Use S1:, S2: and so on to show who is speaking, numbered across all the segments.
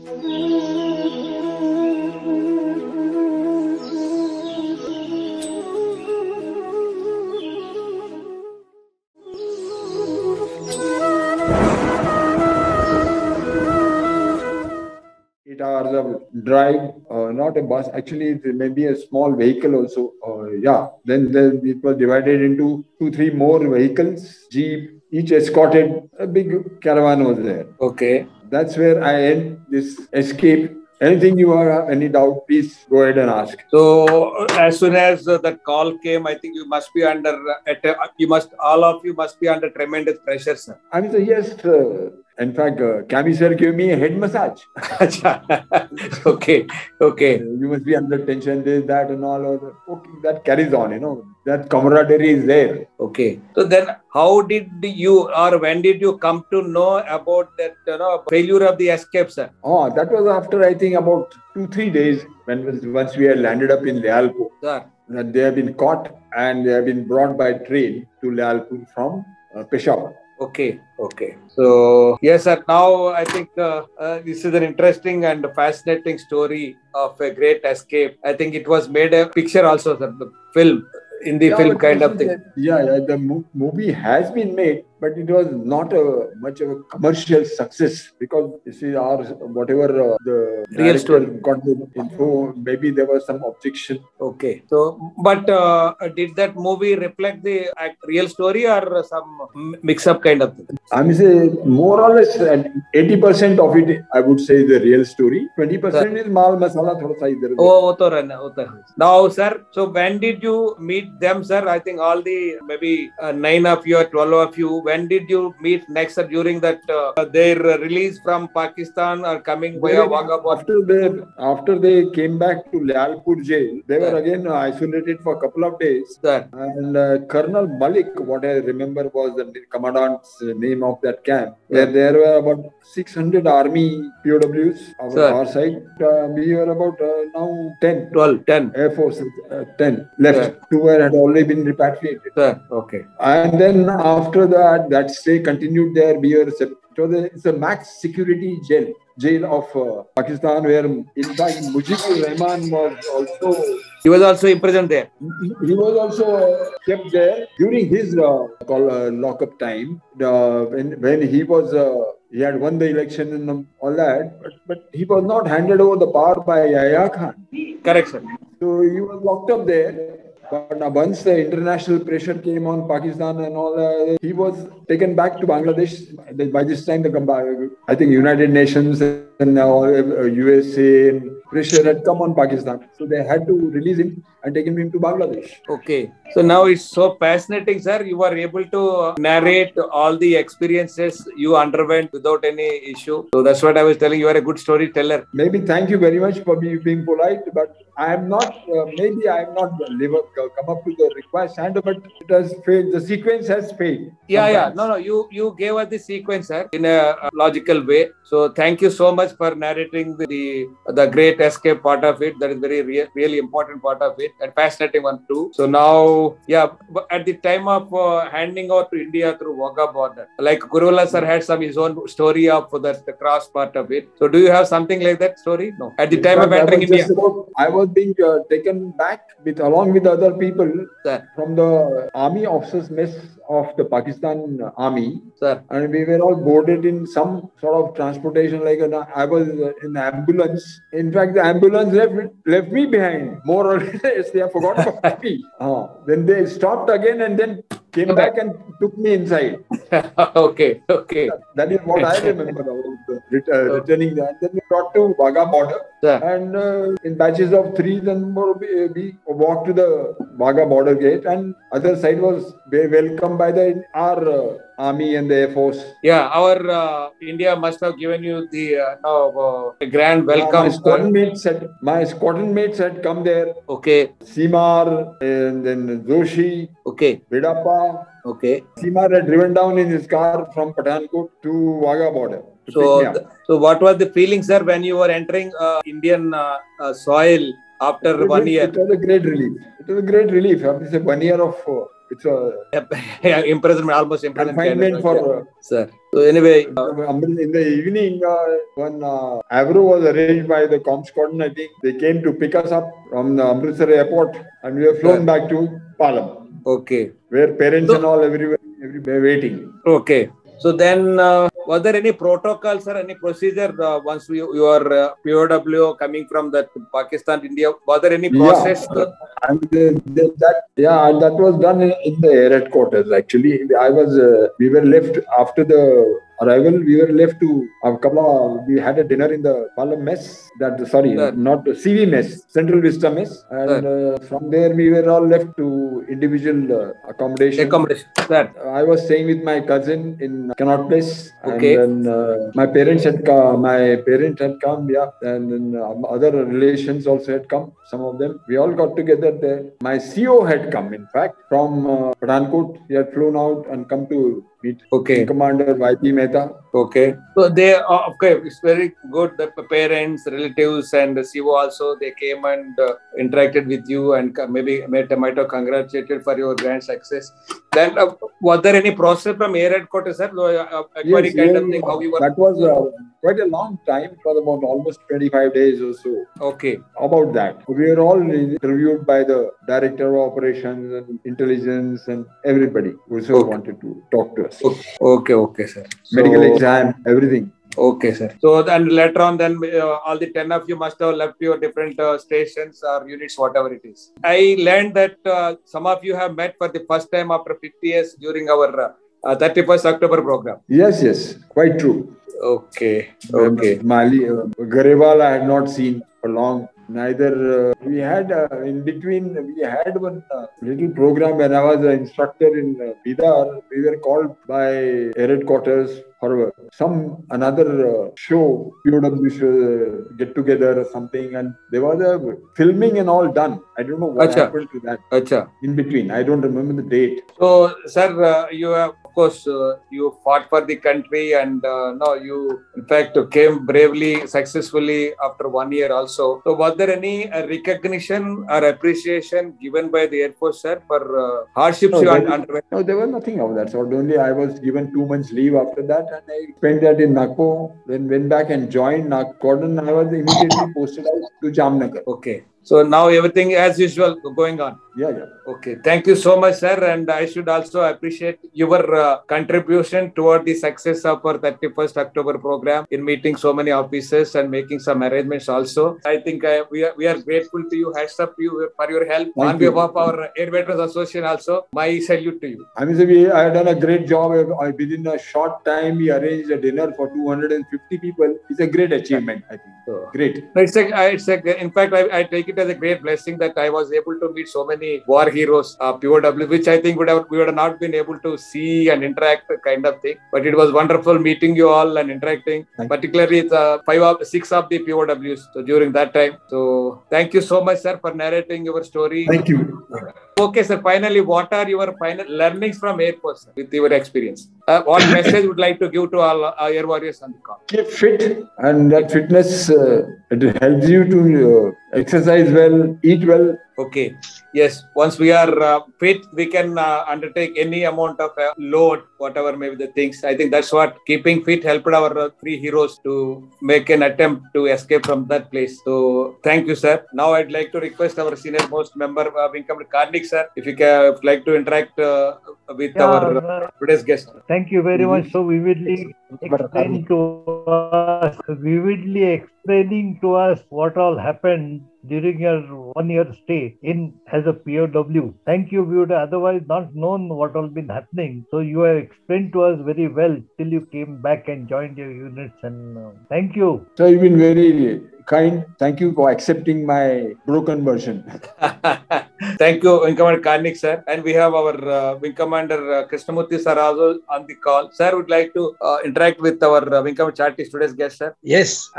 S1: Eight hours of drive, not a bus. Actually, it may be a small vehicle also. Yeah. Then it was divided into two, three more vehicles, jeep, each escorted. A big caravan was there.
S2: Okay.
S1: That's where I end this escape. Anything you have any doubt, please go ahead and ask.
S2: So as soon as that call came, I think you must be under all of you must be under tremendous pressure, sir.
S1: I mean, so yes. In fact, Kami sir gave me a head massage.
S2: Okay. Okay.
S1: You must be under tension, this, that, and all. Okay, that carries on. That camaraderie is there.
S2: Okay. So then, how did you, or when did you come to know about that failure of the escape, sir?
S1: Oh, that was after I think about 2-3 days once we had landed up in Lealpur.
S2: Sir.
S1: That they have been caught and they have been brought by train to Lealpur from Peshawar.
S2: Okay. So, yes, sir. Now, I think this is an interesting and fascinating story of a great escape. I think it was made a picture also, sir, the film. In the film kind of thing.
S1: The movie has been made, but it was not much of a commercial success because you see whatever the
S2: real story
S1: got the info, maybe there was some objection.
S2: Okay. So, but did that movie reflect the real story or some mix-up kind of thing?
S1: I mean, say more or less 80% of it, I would say, the real story. 20% is mal masala thoda sa idhar.
S2: Oh, now, sir. So, when did you meet them, sir? I think all the maybe 9 of you or 12 of you. When did you meet next, sir? During that their release from Pakistan or coming via Wagah border?
S1: After they came back to Lealpur jail, they were again isolated for a couple of days.
S2: Sir.
S1: And Colonel Malik, what I remember was the commandant's name of that camp. Where there were about 600 army POWs on our side. We were about now 10.
S2: 10.
S1: Air Force 10 left. 2 had already been repatriated.
S2: Sir. Okay.
S1: And then after that stay continued there. It's a max security jail of Pakistan, where in fact Mujibur Rahman was also.
S2: He was also imprisoned there.
S1: He was also kept there during his lockup time. When he was. He had won the election and all that, but he was not handed over the power by Yahya Khan.
S2: Correct, sir.
S1: So he was locked up there. But once the international pressure came on Pakistan and all, he was taken back to Bangladesh. By this time, I think United Nations and USA and pressure had come on Pakistan. So they had to release him and take him to Bangladesh.
S2: Okay. So now it's so fascinating, sir. You were able to narrate all the experiences you underwent without any issue. So that's what I was telling you. You are a good storyteller.
S1: Maybe thank you very much for me being polite, but I am not. Maybe I am not come up to the required standard, but it has failed. The sequence has failed.
S2: Yeah. No. You gave us the sequence, sir, in a logical way. So thank you so much for narrating the great escape part of it. That is really important part of it, and fascinating one too. So now, at the time of handing over to India through Wagah border, like Guruvalla sir had his own story of the cross part of it. So do you have something like that story? No. At the time of entering India,
S1: I was being taken back along with other people from the army officers mess of the Pakistan army.
S2: Sir.
S1: And we were all boarded in some sort of transportation. I was in ambulance. In fact, the ambulance left me behind. More or less, they have forgotten about me. Then they stopped again and then came back and took me inside.
S2: Okay.
S1: That is what I remember about returning there. Then we got to Wagah border. And in batches of 3, then we walked to the Wagah border gate, and other side was welcomed by our army and the Air Force.
S2: Yeah, our India must have given you the grand welcome.
S1: My squadron mates had come there.
S2: Okay.
S1: Simar and then Joshi.
S2: Okay.
S1: Vedappa.
S2: Okay.
S1: Simar had driven down in his car from Pathankot to Wagah border.
S2: So what was the feeling, sir, when you were entering Indian soil after 1 year?
S1: It was a great relief. After 1 year of it's a
S2: imprisonment, almost imprisonment
S1: confinement
S2: kind of,
S1: for.
S2: sir. So anyway,
S1: In the evening, when Avro was arranged by the Comm Squadron, I think they came to pick us up from the Amritsar airport, and we were flown back to Palam.
S2: Okay.
S1: Where parents and all everywhere waiting.
S2: Okay. So then, was there any protocols or any procedure once you are POW coming from that Pakistan, India? Was there any process?
S1: Yeah, and that was done in the air headquarters. Actually, we were left after the arrival. We were left to we had a dinner in the Palam mess. Not the CV mess, Central Vista mess, and from there we were all left to individual accommodation. I was staying with my cousin in Connaught Place,
S2: okay.
S1: And then my parents had come. And then other relations also had come. Some of them. We all got together there. My CO had come, in fact, from Pathankot. He had flown out and come to meet Commander YP Mehta.
S2: Okay. So they, it's very good. The parents, relatives, and the CO also, they came and interacted with you and maybe might have congratulated for your grand success. Then, was there any process from air headquarters, sir?
S1: Yes, that was quite a long time. It was about almost 25 days or so.
S2: Okay.
S1: About that. We were all interviewed by the Director of Operations and Intelligence and everybody who wanted to talk to us.
S2: Okay, sir.
S1: Medical exam, everything.
S2: Okay, sir. So then later on, all the 10 of you must have left your different stations or units, whatever it is. I learned that some of you have met for the first time after 50 years during our 31st October program.
S1: Yes, quite true.
S2: Okay.
S1: Mali, Garewal I had not seen for long. Neither we had in between. We had one little program when I was an instructor in Bidar. We were called by air headquarters for another show, POW show, get together or something, and there was a filming and all done. I don't know what happened to that. In between, I don't remember the date.
S2: So, sir, you have, of course, you fought for the country, and now you, in fact, came bravely, successfully after 1 year also. So, was there any recognition or appreciation given by the Air Force, sir, for hardships you underwent?
S1: No, there was nothing of that sort. Only I was given 2 months leave after that, and I spent that in Nagpur. Then went back and joined Cordon. I was immediately posted out to Jamnagar.
S2: Okay. So now everything as usual going on.
S1: Yeah.
S2: Okay. Thank you so much, sir. And I should also appreciate your contribution toward the success of our 31st October program in meeting so many officers and making some arrangements also. I think we are grateful to you. Hats up to you for your help. On behalf of our Air Veterans Association also, my salute to you.
S1: I have done a great job. Within a short time, we arranged a dinner for 250 people. It's a great achievement, I think. So, great.
S2: In fact, I take it as a great blessing that I was able to meet so many war heroes, POW, which I think we would have not been able to see and interact kind of thing. But it was wonderful meeting you all and interacting, particularly 6 of the POWs during that time. So thank you so much, sir, for narrating your story.
S1: Thank you.
S2: Okay, sir. Finally, what are your final learnings from Air Force with your experience? What message would like to give to all Air Warriors on the call?
S1: Keep fit, and that fitness it helps you to exercise well, eat well.
S2: Okay. Yes. Once we are fit, we can undertake any amount of load, whatever may be the things. I think that's what keeping fit helped our 3 heroes to make an attempt to escape from that place. So thank you, sir. Now I'd like to request our senior most member, Wing Commander Karnik, sir, if you would like to interact with our today's guest.
S3: Thank you very much. So vividly explaining to us what all happened during your 1 year stay as a POW. Thank you. We would otherwise not known what all been happening. So you have explained to us very well till you came back and joined your units. And thank you.
S1: So you've been very kind. Thank you for accepting my broken version.
S2: Thank you, Wing Commander Karnik, sir. And we have our Wing Commander Krishnamurthy sir also on the call. Sir would like to interact with our Wing Commander Chartees today's guest, sir.
S4: Yes,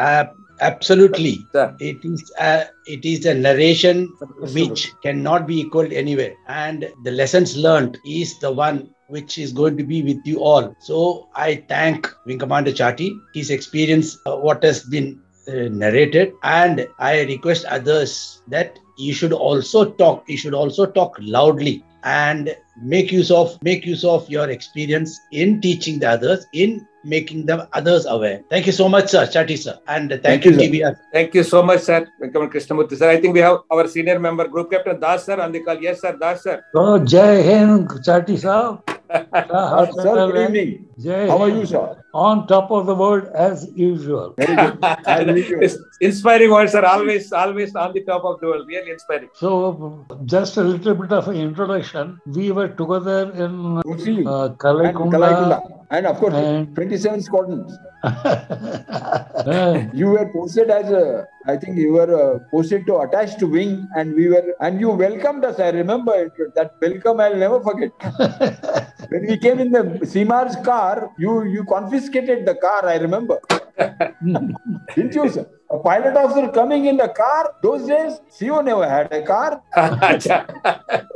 S4: absolutely.
S2: Sir.
S4: It is a narration which cannot be equaled anywhere. And the lessons learned is the one which is going to be with you all. So I thank Wing Commander Chatti, his experience, what has been narrated, and I request others that you should also talk loudly and make use of your experience in teaching the others, in making the others aware. Thank you so much, sir, Chatti sir, and thank you,
S1: sir.
S4: TBR.
S2: Thank you so much, sir. Welcome, Krishnamurthy sir. I think we have our senior member, Group Captain Das sir, on the call. Yes, sir, Das sir.
S5: Oh, Jai Hind, Chatti Saab.
S1: Sir, good evening.
S5: Jai
S1: How are
S5: Hind.
S1: you, sir?
S5: On top of the world as usual.
S1: Very good. As usual.
S2: It's inspiring words, sir. Always on the top of the world. Really inspiring.
S5: So, just a little bit of an introduction. We were together in
S1: Good to see you. And
S5: Kalaikunda.
S1: Kalaikunda. And of course,
S5: And-
S1: 27 squadrons. You were posted as I think you were posted to attached to wing, and you welcomed us. I remember that welcome. I'll never forget. When we came in the Seamar's car, you confiscated the car. I remember. Didn't you, sir? A pilot officer coming in the car. Those days, CO never had a car.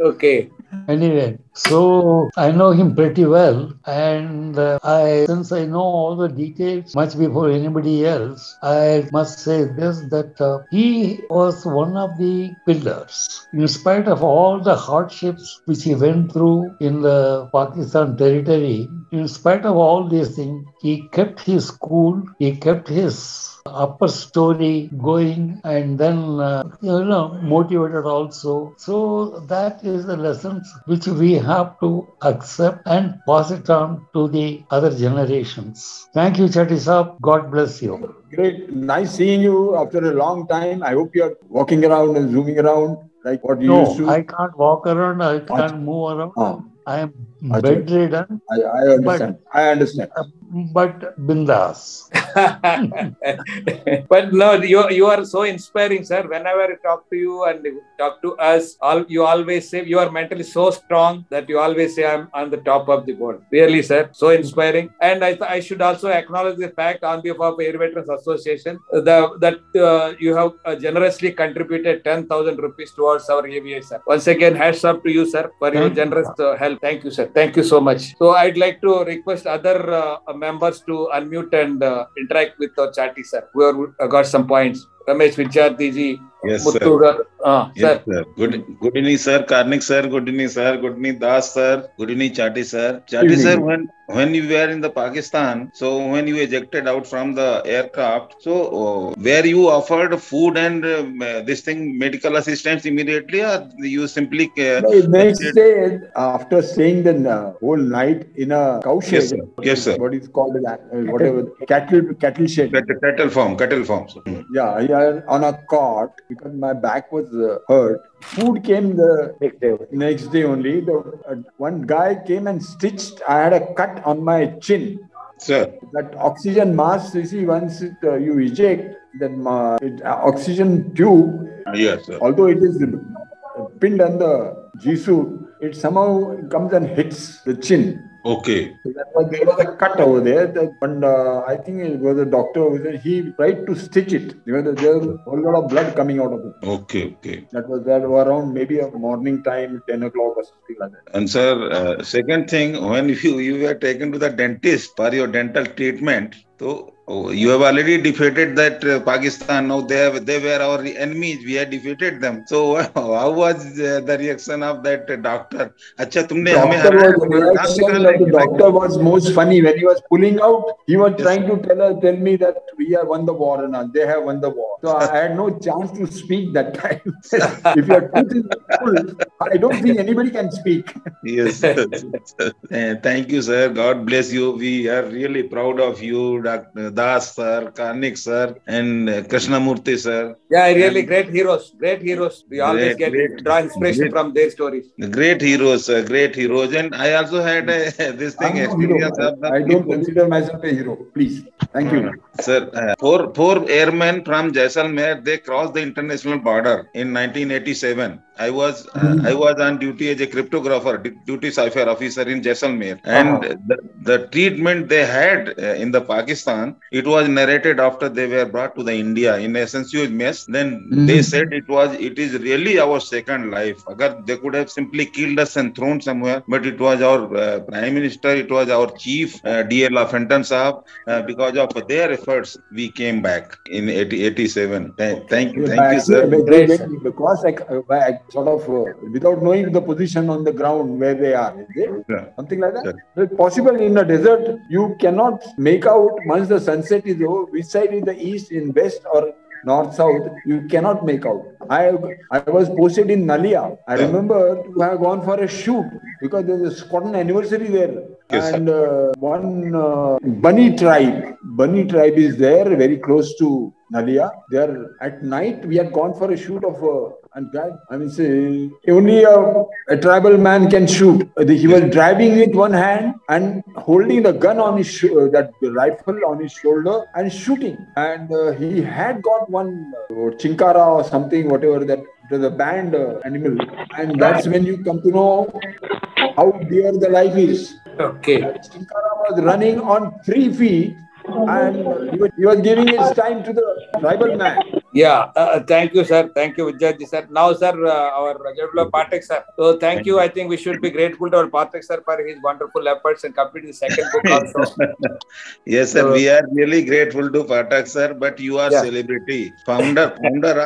S2: Okay.
S5: Anyway, so I know him pretty well, and since I know all the details much before anybody else, I must say this, that he was one of the pillars. In spite of all the hardships which he went through in the Pakistan territory, in spite of all these things, he kept his school, he kept his upper story going, and then motivated also. So that is the lessons which we have to accept and pass it on to the other generations. Thank you, Chatti Saab. God bless you.
S1: Great. Nice seeing you after a long time. I hope you're walking around and zooming around like what you used
S5: No,
S1: to.
S5: I can't walk around. I can't move around.
S1: Ah.
S5: I am bedridden,
S1: I understand. I understand.
S5: but bindas.
S2: But no, you are so inspiring, sir. Whenever I talk to you and talk to us, you always say you are mentally so strong that you always say I'm on the top of the world. Really, sir, so inspiring. And I should also acknowledge the fact on behalf of Air Veterans Association that you have generously contributed 10,000 rupees towards our AVI, sir. Once again, hats up to you, sir, for your generous help. Thank you, sir. Thank you so much. So I'd like to request other members to unmute and interact with our Chatti, sir, who have got some points. Ramesh Vidyarthi ji,
S6: Yes,
S2: Muthu
S6: sir.
S2: sir.
S6: Yes, sir. Good evening, sir. Karnik sir. Good evening, sir. Good evening, Das sir. Good evening, Chatti sir. Chatti
S1: Evening.
S6: sir, when you were in the Pakistan, so when you ejected out from the aircraft, so were you offered food and this thing, medical assistance immediately, or you simply
S1: Next day, after staying the whole night in a cow shed,
S6: Yes, sir. Yes, sir.
S1: what is called whatever cattle shed.
S6: Cattle farm, sir.
S1: Yeah, on a cot because my back was hurt. Food came the next day only. One guy came and stitched. I had a cut on my chin.
S6: Sir.
S1: That oxygen mask, you see, once you eject, that oxygen tube,
S6: Yes, sir.
S1: although it is pinned on the G-suit, it somehow comes and hits the chin.
S6: Okay.
S1: So there was a cut over there, and I think it was a doctor over there. He tried to stitch it. There was a whole lot of blood coming out of it.
S6: Okay.
S1: That was around maybe a morning time, 10 o'clock or something like that.
S6: And sir, second thing, when you were taken to the dentist for your dental treatment, so you have already defeated that Pakistan. Now they were our enemies. We had defeated them. So how was the reaction of that doctor?
S1: The doctor was most funny when he was pulling out. He was trying to tell me that we have won the war and they have won the war. So I had no chance to speak that time. If your tooth is full, I don't think anybody can speak.
S6: Yes. Thank you, sir. God bless you. We are really proud of you, Dr. Das sir, Karnik sir, and Krishnamurthy sir.
S2: Yeah, really great heroes. We always draw inspiration from their stories.
S6: Great heroes, and I also had this thing experience of the
S1: I don't consider myself a hero. Please, thank you,
S6: sir. Four airmen from Jaisalmer, they crossed the international border in 1987. I was on duty as a cryptographer, duty cipher officer in Jaisalmer, and the treatment they had in the Pakistan, it was narrated after they were brought to the India in a sensuous mess. Then they said it is really our second life. Agar they could have simply killed us and thrown somewhere, but it was our Prime Minister, it was our Chief D.L. Fenton Saab. Because of their efforts, we came back in 87. 1987. Thank you,
S1: Actually,
S6: sir.
S2: Great, sir.
S1: because I sort of without knowing the position on the ground where they are, is it?
S6: Yeah.
S1: Something like that.
S6: Sure.
S1: It's possible in a desert you cannot make out once the sunset is over which side is the east, in west or north south. You cannot make out. I was posted in Nalia. I
S6: Yeah.
S1: remember to have gone for a shoot because there was a Squadron anniversary there.
S6: Yes, sir.
S1: And one Bunny tribe is there, very close to Nalia. There at night we had gone for a shoot of and God, I mean, say, only a tribal man can shoot. He was driving with one hand and holding the gun on his that rifle on his shoulder and shooting. And he had got one chinkara or something, whatever that. It was a banned animal, and that's when you come to know how dear the life is.
S2: Okay.
S1: Chinkara was running on 3 feet, and he was giving his time to the tribal man.
S2: Yeah, thank you, sir. Thank you, Vijayji, sir. Now, sir, our developer Pathak, sir. So, thank you. I think we should be grateful to our Pathak, sir, for his wonderful efforts in completing the second book also.
S6: Yes, sir. We are really grateful to Pathak, sir. But you are celebrity, founder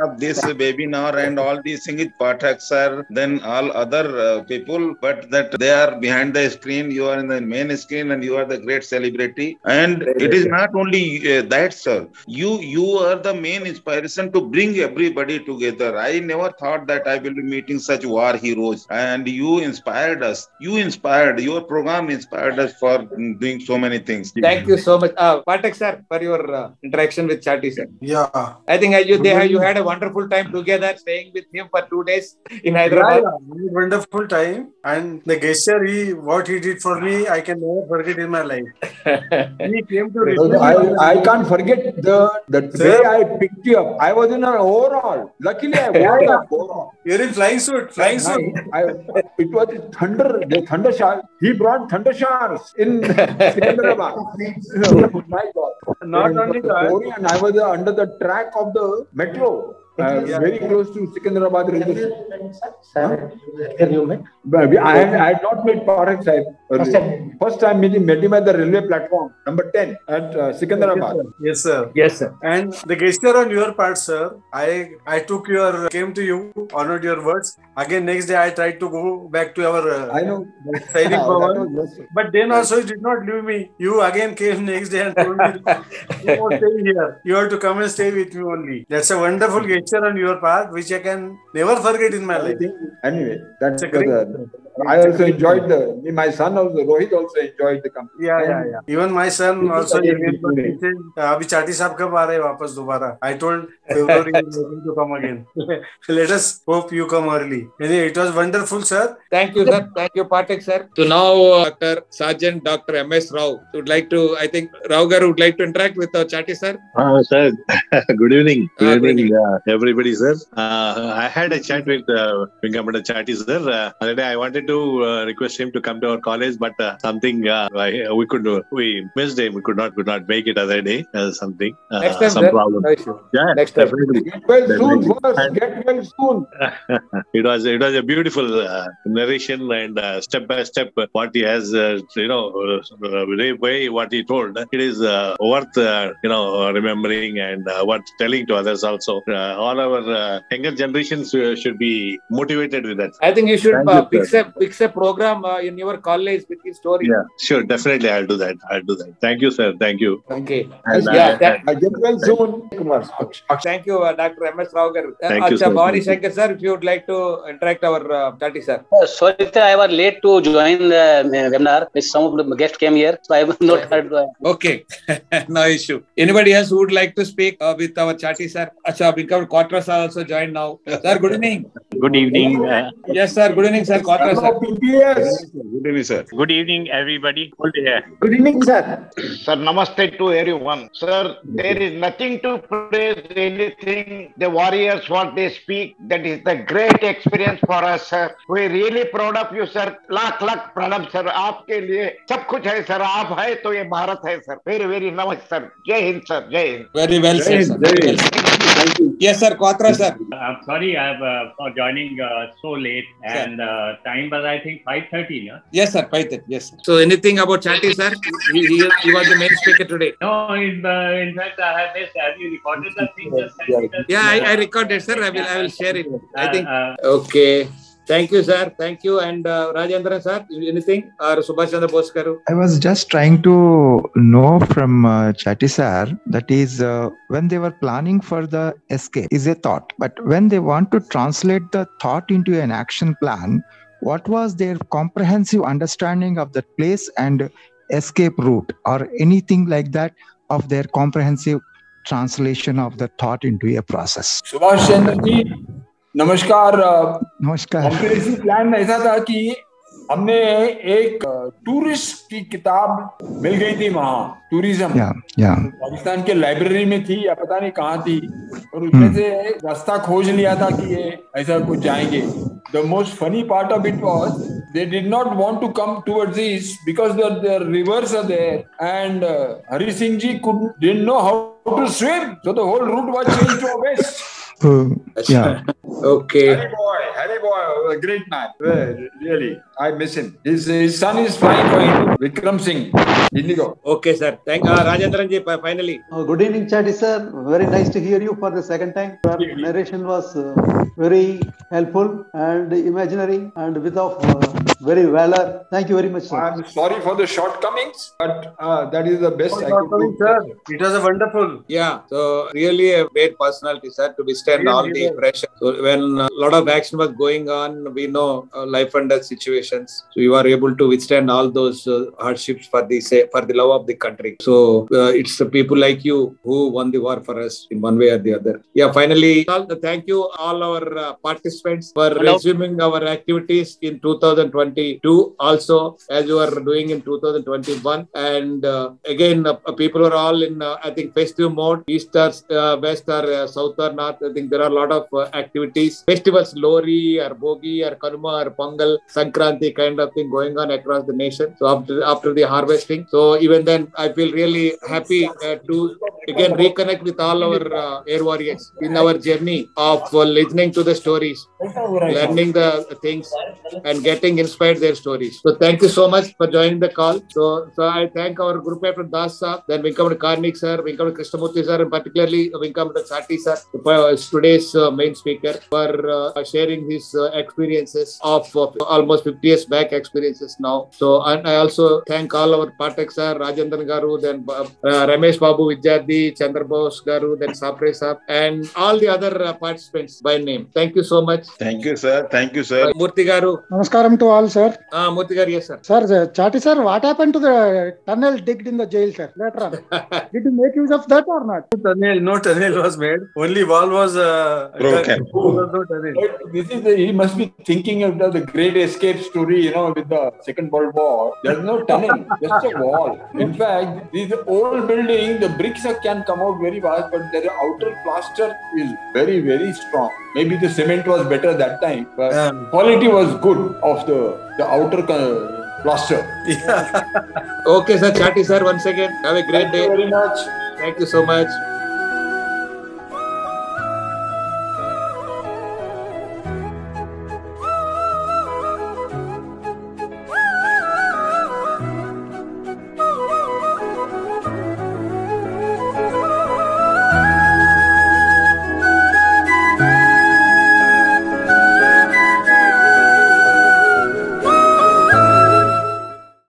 S6: of this webinar and all these things is Pathak, sir. Then all other people, but that they are behind the screen. You are in the main screen, and you are the great celebrity. And it is not only that, sir. You are the main inspiration to bring everybody together. I never thought that I will be meeting such war heroes, and you inspired us. Your program inspired us for doing so many things.
S2: Thank you so much, Pathak, sir, for your interaction with Chatty, sir.
S7: Yeah.
S2: I think you had a wonderful time together, staying with him for 2 days in Hyderabad.
S7: Yeah, wonderful time. And the gesture, what he did for me, I can never forget in my life. He came to
S1: I can't forget the way I picked you up. I was in an overall. Luckily, I wore that overall.
S7: You're in flying suit.
S1: It was the thunder showers. He brought thunder showers in Secunderabad. My God.
S7: Not only that.
S1: And I was under the track of the metro. Very close to Secunderabad railway station. I had not met Pathak Sahib. First time met him at the railway platform, number 10 at Secunderabad.
S7: Yes, sir.
S2: Yes, sir.
S7: And the gesture on your part, sir, I came to you, honored your words. Again, next day I tried to go back to our
S1: I know.
S7: Sainik Bhavan. But then also you did not leave me. You again came next day and told me, you won't stay here. You have to come and stay with me only. That's a wonderful gesture on your part, which I can never forget in my life.
S1: Anyway, that's I also enjoyed my son also, Rohit also enjoyed the company.
S7: Yeah. Even my son also. Abhi Chatty Sahab kab aa rahe wapas dobara? I told February to come again. Let us hope you come early. Anyway, it was wonderful, sir.
S2: Thank you, sir. Thank you, Pathak, sir. So now, Dr. Sergeant Dr. M.S. Rao would like to, I think, Rao Garu would like to interact with Chatty, sir.
S8: Sir, good evening. Good evening, everybody, sir. I had a chat with Vinkamada Chatty, sir. Already I wanted to request him to come to our college, but something we missed him. We could not make it other day. Something.
S2: Next time,
S8: some
S2: sir.
S8: problem. Yeah,
S2: next time.
S8: definitely.
S1: Get well soon, first. Get well soon.
S8: It was a beautiful narration and step by step what he has way what he told. It is worth remembering and worth telling to others also. All our younger generations should be motivated with that.
S2: I think you should fix a program in your college with his story.
S8: Yeah, sure, definitely I'll do that. Thank you, sir. Thank you.
S2: Okay.
S1: I get well soon.
S2: Thank you, Dr. M.S. Rao Garu.
S8: Thank you, sir.
S2: Bhavani Shankar, sir, if you would like to interact our Chatty, sir.
S9: Sorry, sir, I was late to join the webinar. Some of the guests came here, so I have not heard.
S2: Okay, no issue. Anybody else who would like to speak with our Chatty, sir? Acha, Vinkamada Quatra sir also joined now. Sir, good evening.
S10: Good evening.
S2: Yes, sir. Good evening, sir. Quatra, sir.
S6: Good evening, sir.
S10: Good evening, everybody.
S1: Good evening, sir.
S11: Sir, namaste to everyone. Sir, there is nothing to praise anything. The warriors, what they speak, that is the great experience for us, sir. We really proud of you, sir. Lakh प्रणाम sir आपके लिए सब कुछ है sir आप है तो ये भारत है सर वेरी वेरी नमस्ते सर जय हिंद सर जय Hind
S2: Very well said, sir. Yes, sir. Quatra, sir.
S10: I'm sorry for joining so late, and time was I think 5:30. Yeah?
S2: Yes, sir. 5:30. Yes. Sir. So anything about Chatty, sir? He was the main speaker today.
S10: No, in fact, I have this. Have you recorded the thing?
S2: Yeah, I recorded, sir. I will share it. I think. Okay. Thank you, sir. Thank you. And Rajendra, sir, anything? Or Subhash Chandra Bose garu?
S12: I was just trying to know from Chatty sir, that is, when they were planning for the escape is a thought, but when they want to translate the thought into an action plan, what was their comprehensive understanding of that place and escape route, or anything like that of their comprehensive translation of the thought into a process?
S1: Subhash Chandra ji नमस्कार।
S12: नमस्कार।
S1: Comprehensive plan ऐसा था कि हमने एक tourist की किताब मिल गई थी वहाँ, टूरिज्म पाकिस्तान के लाइब्रेरी में थी या पता नहीं कहाँ थी, और उसमें से रास्ता खोज लिया था कि ये ऐसा कुछ जाएंगे। The most funny part of it was they did not want to come towards east because the rivers are there, and Hari Singh ji didn't know how to swim, so the whole route was changed to west.
S12: Yeah.
S2: Okay.
S1: Harry boy, a great man. Really, I miss him. His son is flying for him, Vikram Singh, Indigo.
S2: Okay, sir. Thank Rajendran ji. Finally.
S13: Good evening, Chatty sir. Very nice to hear you for the second time. Your narration was very helpful and imaginary and without very valor. Thank you very much, sir.
S1: I'm sorry for the shortcomings, but that is the best I could do.
S7: Sir. It was a wonderful.
S2: Yeah. So really a great personality, sir, to withstand all the pressure. So when a lot of action was going on, we know life and death situations. So you are able to withstand all those hardships for the love of the country. So it's the people like you who won the war for us in one way or the other. Yeah. Finally, thank you all our participants for resuming our activities in 2022 also, as you are doing in 2021. And again, people are all in I think festive mode. East or west or south or north. I think there are a lot of activities, festivals, Lori or Bogi or Kanuma or Pongal, Sankranti kind of thing going on across the nation. So after the harvesting, so even then I feel really happy to again reconnect with all our air warriors in our journey of listening to the stories, learning the things and getting inspired their stories. So thank you so much for joining the call. So I thank our group head from Das sir, then Vinkamada Karnik sir, Vinkamada Krishnamurthy sir, and particularly Vinkamada Chatty sir, today's main speaker, for sharing his experiences of almost 50 years back experiences now. So and I also thank all our Patak sir, Rajendran garu, then Ramesh Babu Vidyarthi, Chandra Bose garu, then Sapre sir, and all the other participants by name. Thank you so much.
S6: Thank you, sir. Thank you, sir.
S2: Murthy garu.
S14: Namaskaram to all, sir.
S2: Murthy garu, yes, sir.
S14: Sir, Chatty sir, what happened to the tunnel digged in the jail, sir, later on? Did you make use of that or not?
S7: No tunnel was made. Only wall was
S6: broken.
S1: He must be thinking of the great escape story, with the Second World War. There's no tunnel, just a wall. In fact, this old building, the bricks can come out very fast, but their outer plaster is very, very strong. Maybe the cement was better that time, but quality was good of the outer plaster.
S2: Okay, sir. Chatty sir, once again, have a great day.
S1: Thank you very much.
S2: Thank you so much.